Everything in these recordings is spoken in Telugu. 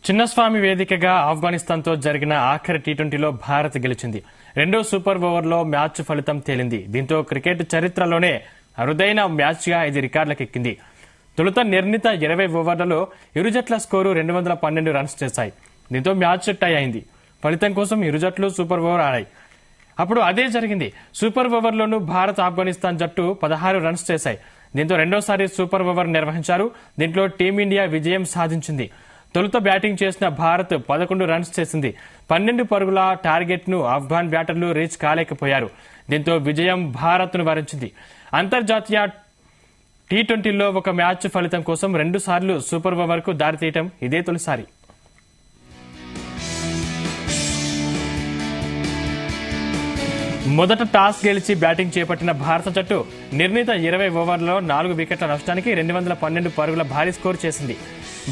చిన్నస్వామి వేదికగా ఆఫ్ఘనిస్తాన్తో జరిగిన ఆఖరి టీ20లో భారత్ గెలిచింది. రెండో సూపర్ ఓవర్లో మ్యాచ్ ఫలితం తేలింది. దీంతో క్రికెట్ చరిత్రలోనే అరుదైన మ్యాచ్గా ఇది రికార్డులకెక్కింది. తొలుత నిర్ణీత 20 ఓవర్లలో ఇరు జట్ల స్కోరు 212 రన్స్ చేశాయి. దీంతో మ్యాచ్ టై అయింది. ఫలితం కోసం ఇరు జట్లు సూపర్ ఓవర్ ఆడాయి. అప్పుడు అదే జరిగింది. సూపర్ ఓవర్లోనూ భారత్ ఆఫ్ఘనిస్తాన్ జట్టు 16 రన్స్ చేశాయి. దీంతో రెండోసారి సూపర్ ఓవర్ నిర్వహించారు. దీంట్లో టీమిండియా విజయం సాధించింది. తొలుత బ్యాటింగ్ చేసిన భారత్ 11 రన్స్ చేసింది. 12 పరుగుల టార్గెట్ ను ఆఫ్ఘాన్ బ్యాటర్లు రీచ్ కాలేకపోయారు. దీంతో విజయం భారత్ ను వరించింది. అంతర్జాతీయ టీ20లో ఒక మ్యాచ్ ఫలితం కోసం 2 సార్లు సూపర్ ఓవర్ కు దారితీయటం ఇదే తొలిసారి. మొదట టాస్ గెలిచి బ్యాటింగ్ చేపట్టిన భారత జట్టు నిర్ణీత 20 ఓవర్లలో 4 వికెట్ల నష్టానికి 212 పరుగుల భారీ స్కోర్ చేసింది.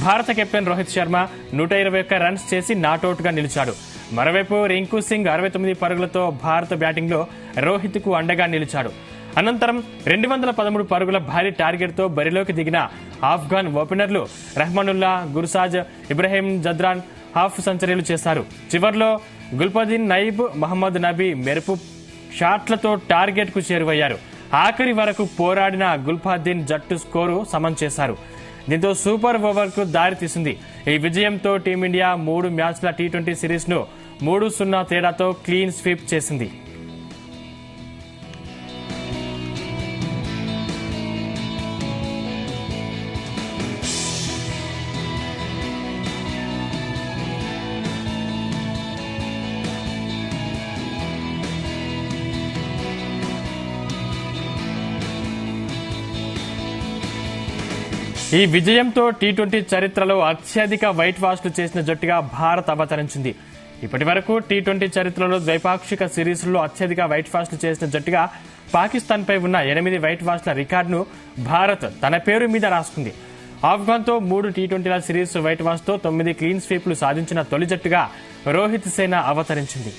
భారత కెప్టెన్ రోహిత్ శర్మ 121 రన్స్ చేసి నాటౌట్ గా నిలిచాడు. మరోవైపు రింకు సింగ్ 69 పరుగులతో భారత బ్యాటింగ్ లో రోహిత్ కు అండగా నిలిచాడు. అనంతరం 213 పరుగుల భారీ టార్గెట్ తో బరిలోకి దిగిన ఆఫ్ఘాన్ ఓపెనర్లు రహ్మానుల్లా, గుర్సాజ్, ఇబ్రహీం జద్రాన్ హాఫ్ సెంచరీలు చేశారు. చివర్లో గుల్బదీన్ నయీబ్, మహమ్మద్ నబీ మెరుపు షాట్లతో టార్గెట్ కు చేరువయ్యారు. ఆఖరి వరకు పోరాడిన గుల్బదీన్ జట్టు స్కోరు సమం చేశారు. దీంతో సూపర్ ఓవర్ కు దారి తీసింది. ఈ విజయంతో టీమిండియా 3 మ్యాచ్ల టీ20 సిరీస్ ను 3-0 తేడాతో క్లీన్ స్వీప్ చేసింది. ఈ విజయంతో టీ20 చరిత్రలో అత్యధిక వైట్ వాష్లు చేసిన జట్టుగా భారత్ అవతరించింది. ఇప్పటి వరకు టీ20 చరిత్రలో ద్వైపాక్షిక సిరీస్లలో అత్యధిక వైట్ వాష్లు చేసిన జట్టుగా పాకిస్తాన్ పై ఉన్న 8 వైట్ వాష్ల రికార్డును భారత్ తన పేరు మీద రాసుకుంది. ఆఫ్ఘాన్ తో 3 టీ20ల సిరీస్ వైట్ వాష్ తో 9 క్లీన్ స్వీప్లు సాధించిన తొలి జట్టుగా రోహిత్ సేన అవతరించింది.